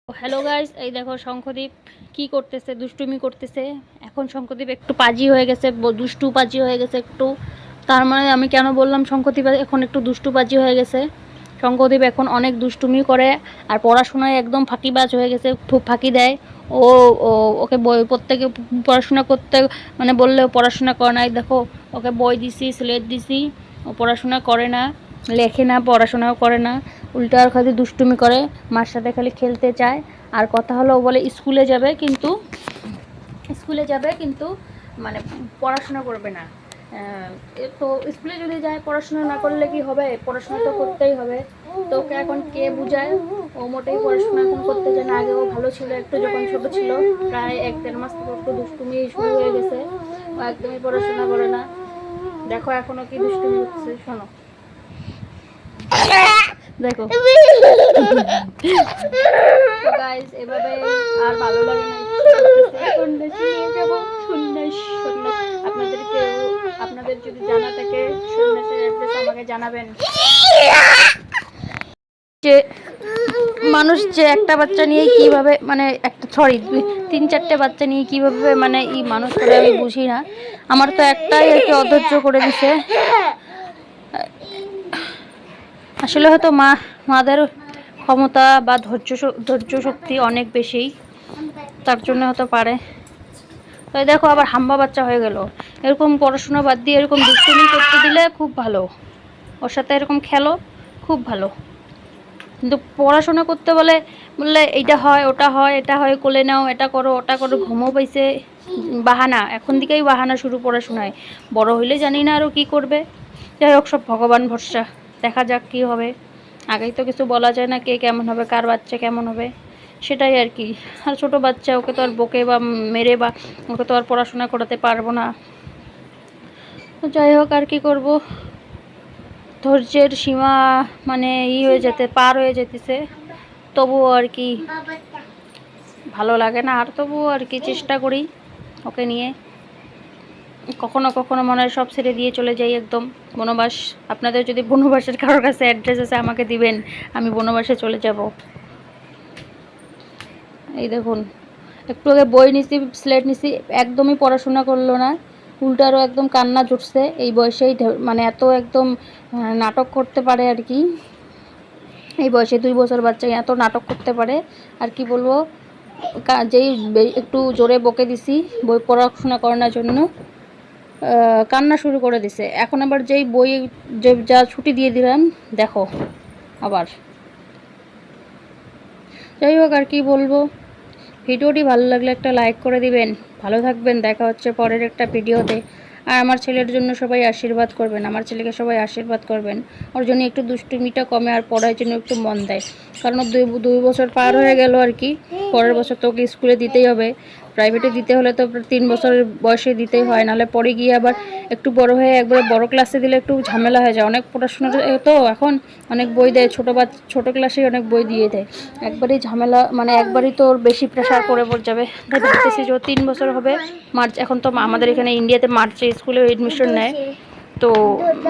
Hello guys, এই দেখো শঙ্খদীপ কি করতেছে, দুষ্টুমি করতেছে। এখন শঙ্খদীপ একটু পাজি হয়ে গেছে, দুষ্টু পাজি হয়ে গেছে একটু। তার মানে আমি কেন বললাম শঙ্খদীপ এখন একটু দুষ্টু পাজি হয়ে গেছে। শঙ্খদীপ এখন অনেক দুষ্টুমি করে আর পড়াশোনায় একদম ফাঁকিবাজ হয়ে গেছে, খুব ফাঁকি দেয়। ও ওকে বই প্রত্যেকে পড়াশোনা করতে মানে বললেও পড়াশোনা করে নাই। দেখো ওকে বই দিছি, স্লেট দিছি, ও পড়াশোনা করে না, লেখে না, পড়াশোনাও করে না, উল্টো আর খালি দুষ্টুমি করে, মার সাথে খালি খেলতে চায়। আর কথা হলো ও বলে স্কুলে যাবে কিন্তু মানে পড়াশোনা করবে না। তো স্কুলে যদি যায় পড়াশোনা না করলে কি হবে, পড়াশোনা তো করতেই হবে। তো ওকে এখন কে বুঝায়, ও মোটেই পড়াশোনা এখন করতে চায় না। আগেও ভালো ছিল একটু, যখন ছোট ছিল প্রায় 1-1.5 মাস থেকে একটু দুষ্টুমি শুরু হয়ে গেছে, ও একদমই পড়াশোনা করে না। দেখো এখনো কি দুষ্টুমি হচ্ছে, শোনো দেখো। তো গাইস এভাবে আর ভালো লাগে না, আপনাদের যদি জানা থাকে সন্ন্যাসের অ্যাড্রেস আমাকে জানাবেন। যে মানুষ যে একটা বাচ্চা নিয়ে কিভাবে মানে একটা 3-4টে বাচ্চা নিয়ে কিভাবে মানে এই মানুষ করে আমি বুঝি না। আমার তো একটাই একে অধৈর্য করে দিছে। আসলে হয়তো মাদের ক্ষমতা বা ধৈর্য শক্তি অনেক বেশি, তার জন্য হতে পারে। তো দেখো আবার হাম্বা বাচ্চা হয়ে গেল। এরকম পড়াশোনা বাদ দিয়ে এরকম দুষ্টুমি করতে দিলে খুব ভালো, ওর সাথে এরকম খেলো, খুব ভালো। কিন্তু পড়াশোনা করতে বললে এইটা হয়, ওটা হয়, এটা হয়, কোলে নাও, এটা করো, ওটা করো, ঘুমো পাইছে, বাহানা। এখন থেকেই বাহানা শুরু পড়াশোনায়। বড় হইলে জানি না আরও কি করবে। যাই হোক, সব ভগবান ভরসা, দেখা যাক কি হবে। আগেই তো কিছু বলা যায় না কে কেমন হবে, কার বাচ্চা কেমন হবে, সেটাই আর কি। আর ছোটো বাচ্চা, ওকে তো আর বকে বা মেরে বা ওকে তো আর পড়াশোনা করাতে পারবো না। যাই হোক, আর কি করব, ধৈর্যের সীমা মানে পার হয়ে যেতেছে। তবুও আর কি ভালো লাগে না, আর তবুও আর কি চেষ্টা করি ওকে নিয়ে। কখনো কখনো মনে হয় সব ছেড়ে দিয়ে চলে যাই একদম বনবাস। আপনাদের যদি বনবাসের কারোর কাছে অ্যাড্রেস আছে আমাকে দিবেন, আমি বনবাসে চলে যাব। এই দেখুন, একটু আগে বই নিছি, স্লেট নিছি, একদমই পড়াশোনা করলো না, উল্টারও একদম কান্না জুটছে। এই বয়সেই মানে এত একদম নাটক করতে পারে আর কি। এই বয়সে 2 বছর বাচ্চা এত নাটক করতে পারে আর কি বলবো। যেই একটু জোরে বকে দিছি বই পড়াশোনা করানোর জন্য, কান্না শুরু করে দিছে। এখন আবার যেই বই যা ছুটি দিয়ে দিলাম, দেখো আবার। যাই হোক, আর কি বলবো, ভিডিওটি ভালো লাগলে একটা লাইক করে দিবেন। ভালো থাকবেন, দেখা হচ্ছে পরের একটা ভিডিওতে। আর আমার ছেলের জন্য সবাই আশীর্বাদ করবেন, আমার ছেলেকে সবাই আশীর্বাদ করবেন। ওর জন্য একটু দুষ্টুমিটা কমে আর পড়ার জন্য একটু মন দেয়। কারণ 2 বছর পার হয়ে গেল আর কি। পরের বছর তো ওকে স্কুলে দিতেই হবে। প্রাইভেটে দিতে হলে তো 3 বছরের বয়সে দিতেই হয়, নাহলে পরে গিয়ে আবার একটু বড় হয়ে একবারে বড় ক্লাসে দিলে একটু ঝামেলা হয়ে যায়। অনেক পড়াশোনা তো এখন অনেক বই দেয়, ছোটো ক্লাসেই অনেক বই দিয়ে দেয়। একবারই ঝামেলা মানে একবারই তো ওর বেশি প্রেশার পড়ে যাবে। তাই ভাবতেছি যে 3 বছর হবে মার্চ, এখন তো আমাদের এখানে ইন্ডিয়াতে মার্চে স্কুলে এডমিশন নেয়। তো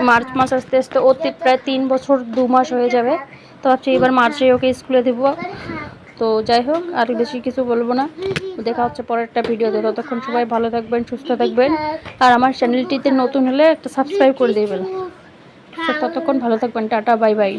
মার্চ মাস আস্তে আস্তে ও প্রায় 3 বছর 2 মাস হয়ে যাবে। তো ভাবছি এবার মার্চে ওকে স্কুলে দেব। তো যাই হোক, আর বেশি কিছু বলবো না। দেখা হচ্ছে পরের একটা ভিডিওতে। ততক্ষণ সবাই ভালো থাকবেন, সুস্থ থাকবেন। আর আমার চ্যানেলটিতে নতুন হলে একটা সাবস্ক্রাইব করে দেবেন। ততক্ষণ ভালো থাকবেন, টাটা, বাই বাই।